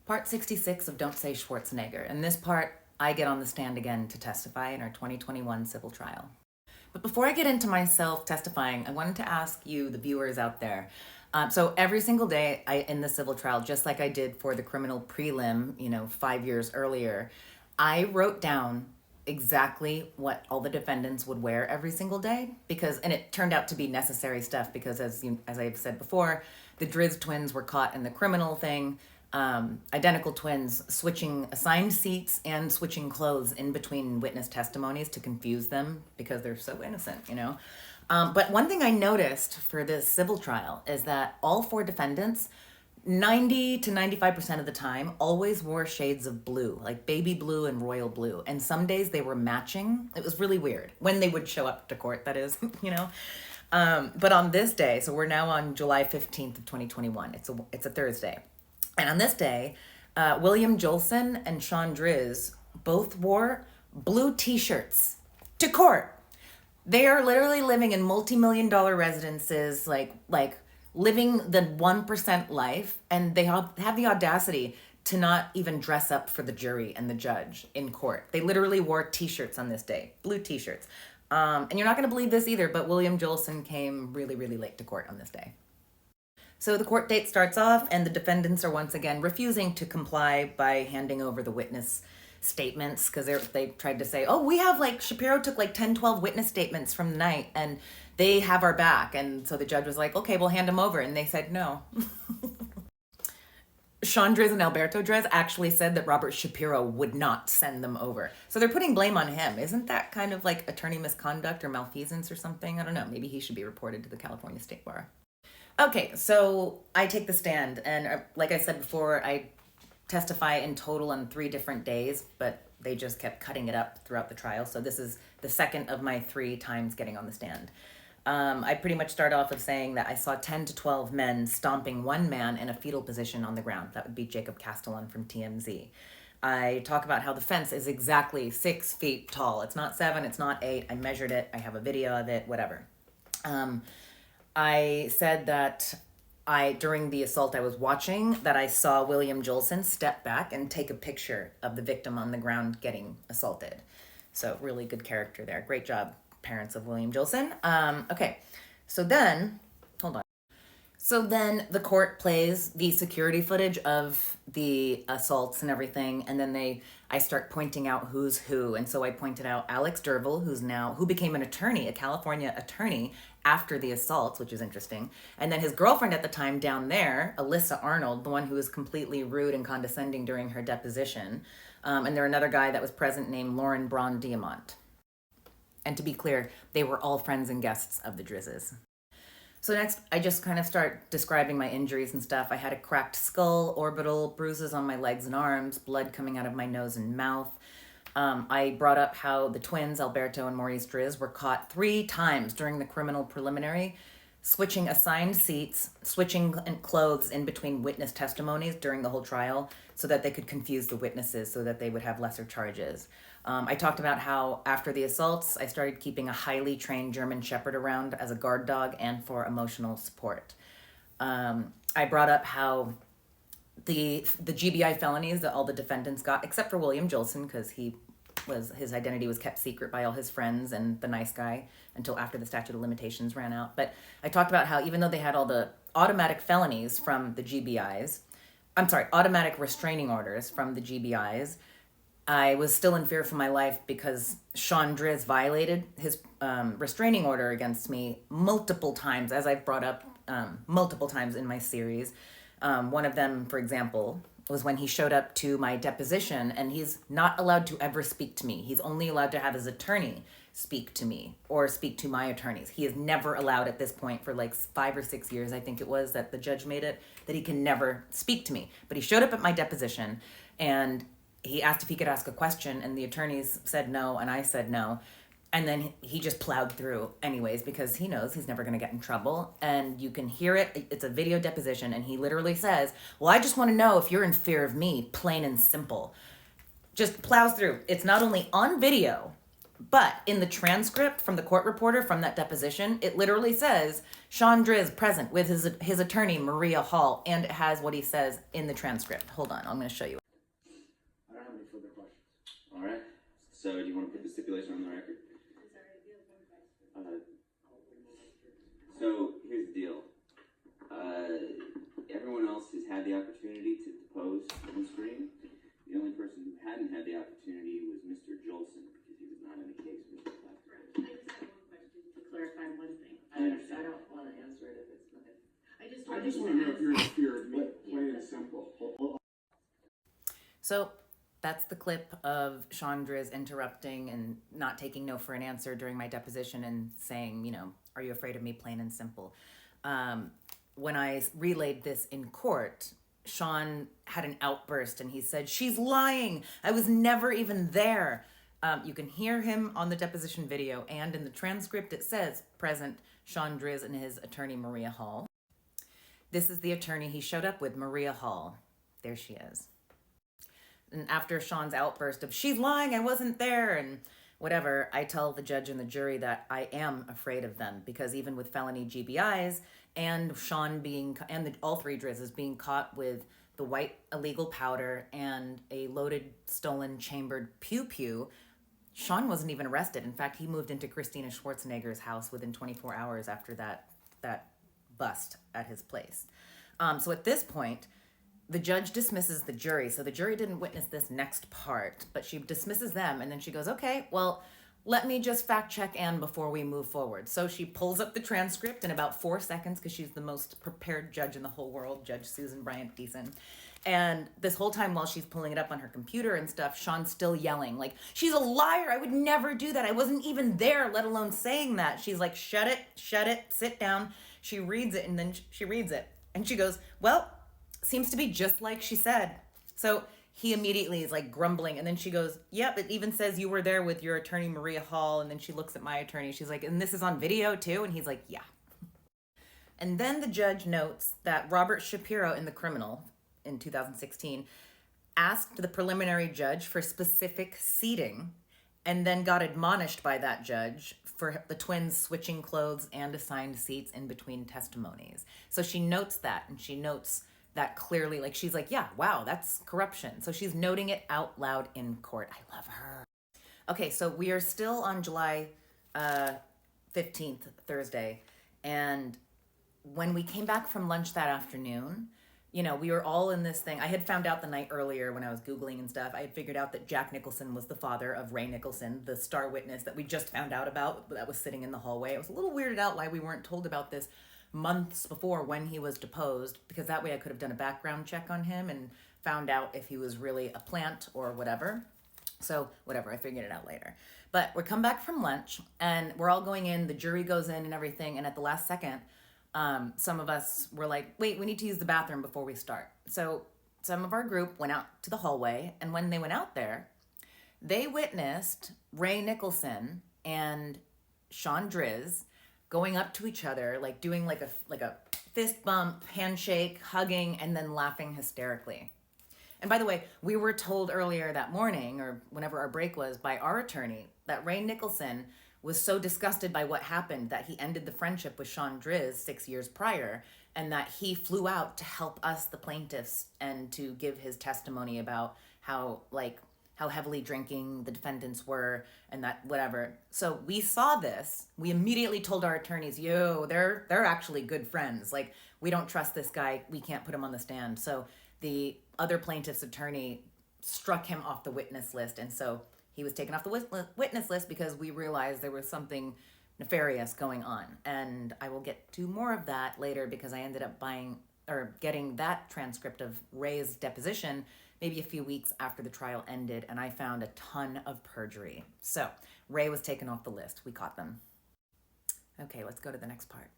Part 66 of Don't Say Schwarzenegger. In this part, I get on the stand again to testify in our 2021 civil trial. But before I get into myself testifying, I wanted to ask you, the viewers out there. So every single day in the civil trial, just like I did for the criminal prelim, 5 years earlier, I wrote down exactly what all the defendants would wear every single day and it turned out to be necessary stuff because as I've said before, the Driz twins were caught in the criminal thing. Identical twins switching assigned seats and switching clothes in between witness testimonies to confuse them because they're so innocent. But one thing I noticed for this civil trial is that all four defendants, 90 to 95% of the time, always wore shades of blue, like baby blue and royal blue. And some days they were matching. It was really weird when they would show up to court, that is, But on this day, so we're now on July 15th of 2021. It's a Thursday. And on this day, William Nicholson and Shawn Driz both wore blue t-shirts to court. They are literally living in multi-million-dollar residences, like living the 1% life, and they have the audacity to not even dress up for the jury and the judge in court. They literally wore t-shirts on this day, blue t-shirts. And you're not going to believe this either, but William Nicholson came really, really late to court on this day. So the court date starts off, and the defendants are once again refusing to comply by handing over the witness statements because they tried to say, oh, we have Shapiro took 10, 12 witness statements from the night, and they have our back. And so the judge was like, okay, we'll hand them over. And they said no. Shawn Driz and Alberto Driz actually said that Robert Shapiro would not send them over. So they're putting blame on him. Isn't that kind of like attorney misconduct or malfeasance or something? I don't know. Maybe he should be reported to the California State Bar. Okay, so I take the stand, and like I said before, I testify in total on 3 different days, but they just kept cutting it up throughout the trial. So this is the second of my 3 times getting on the stand. I pretty much start off of saying that I saw 10 to 12 men stomping one man in a fetal position on the ground. That would be Jacob Castillon from TMZ. I talk about how the fence is exactly 6 feet tall. It's not 7, it's not 8. I measured it. I have a video of it, whatever. I said that during the assault I was watching, that I saw William Nicholson step back and take a picture of the victim on the ground getting assaulted. So really good character there. Great job, parents of William Nicholson. Okay, so then, hold on. So then the court plays the security footage of the assaults and everything, and then I start pointing out who's who. And so I pointed out Alex Derville, who became an attorney, a California attorney, after the assaults, which is interesting. And then his girlfriend at the time down there, Alyssa Arnold, the one who was completely rude and condescending during her deposition. And there another guy that was present named Lauren Braun Diamont. And to be clear, they were all friends and guests of the Drizes. So next, I just kind of start describing my injuries and stuff. I had a cracked skull, orbital, bruises on my legs and arms, blood coming out of my nose and mouth. I brought up how the twins, Alberto and Maurice Driz, were caught 3 times during the criminal preliminary, switching assigned seats, switching clothes in between witness testimonies during the whole trial so that they could confuse the witnesses so that they would have lesser charges. I talked about how after the assaults, I started keeping a highly trained German Shepherd around as a guard dog and for emotional support. I brought up how the GBI felonies that all the defendants got, except for William Nicholson, because his identity was kept secret by all his friends and the nice guy until after the statute of limitations ran out. But I talked about how even though they had all the automatic felonies from the GBIs, automatic restraining orders from the GBIs, I was still in fear for my life because Shawn Driz violated his restraining order against me multiple times, as I've brought up multiple times in my series. One of them, for example, was when he showed up to my deposition, and he's not allowed to ever speak to me. He's only allowed to have his attorney speak to me or speak to my attorneys. He is never allowed at this point for 5 or 6 years, I think it was, that the judge made it, that he can never speak to me. But he showed up at my deposition, and he asked if he could ask a question, and the attorneys said no, and I said no. And then he just plowed through anyways because he knows he's never going to get in trouble. And you can hear it. It's a video deposition. And he literally says, well, I just want to know if you're in fear of me, plain and simple. Just plows through. It's not only on video, But in the transcript from the court reporter from that deposition, it literally says Shawn Driz present with his attorney, Maria Hall, and it has what he says in the transcript. Hold on, I'm going to show you. I don't have any further questions. All right. So do you want to put the stipulation on the record? So here's the deal. Everyone else has had the opportunity to depose on screen. The only person who hadn't had the opportunity was Mr. Jolson, because he was not in the case with the class. I just have one question to clarify one thing. I don't want to answer it if it's not. I just want to know if you're in fear of me, plain and simple. So that's the clip of Shawn Driz interrupting and not taking no for an answer during my deposition and saying, you know, are you afraid of me, plain and simple? When I relayed this in court, Shawn had an outburst and he said, she's lying. I was never even there. You can hear him on the deposition video, and in the transcript it says present Shawn Driz and his attorney, Maria Hall. This is the attorney he showed up with, Maria Hall. There she is. And after Shawn's outburst of she's lying, I wasn't there, and whatever, I tell the judge and the jury that I am afraid of them, because even with felony GBIs and Shawn being, and all three Drizzes being caught with the white illegal powder and a loaded, stolen, chambered pew-pew, Shawn wasn't even arrested. In fact, he moved into Christina Schwarzenegger's house within 24 hours after that bust at his place. So at this point, the judge dismisses the jury. So the jury didn't witness this next part, but she dismisses them. And then she goes, okay, well, let me just fact check Anne before we move forward. So she pulls up the transcript in about 4 seconds, because she's the most prepared judge in the whole world, Judge Susan Bryant Deason. And this whole time while she's pulling it up on her computer and stuff, Shawn's still yelling, like, she's a liar. I would never do that. I wasn't even there, let alone saying that. She's like, shut it, sit down. She reads it, and then she reads it. And she goes, well, seems to be just like she said. So he immediately is like grumbling. And then she goes, yep, it even says you were there with your attorney, Maria Hall. And then she looks at my attorney. She's like, and this is on video too? And he's like, yeah. And then the judge notes that Robert Shapiro in The Criminal in 2016 asked the preliminary judge for specific seating, and then got admonished by that judge for the twins switching clothes and assigned seats in between testimonies. So she notes that, and she notes that clearly, like, she's like, yeah, wow, that's corruption. So she's noting it out loud in court. I love her. Okay, so we are still on July 15th, Thursday. And when we came back from lunch that afternoon, you know, we were all in this thing. I had found out the night earlier when I was Googling and stuff, I had figured out that Jack Nicholson was the father of Ray Nicholson, the star witness that we just found out about that was sitting in the hallway. I was a little weirded out why we weren't told about this months before when he was deposed, because that way I could have done a background check on him and found out if he was really a plant or whatever. So whatever, I figured it out later. But we come back from lunch and we're all going in, the jury goes in and everything, and at the last second, some of us were like, wait, we need to use the bathroom before we start. So some of our group went out to the hallway, and when they went out there, they witnessed Ray Nicholson and Shawn Driz going up to each other, like doing like a fist bump, handshake, hugging, and then laughing hysterically. And by the way, we were told earlier that morning, or whenever our break was, by our attorney, that Ray Nicholson was so disgusted by what happened that he ended the friendship with Shawn Driz 6 years prior, and that he flew out to help us, the plaintiffs, and to give his testimony about how heavily drinking the defendants were and that whatever. So we saw this. We immediately told our attorneys, yo, they're actually good friends. Like, we don't trust this guy. We can't put him on the stand. So the other plaintiff's attorney struck him off the witness list. And so he was taken off the witness list because we realized there was something nefarious going on. And I will get to more of that later, because I ended up getting that transcript of Ray's deposition maybe a few weeks after the trial ended, and I found a ton of perjury. So Ray was taken off the list. We caught them. Okay, let's go to the next part.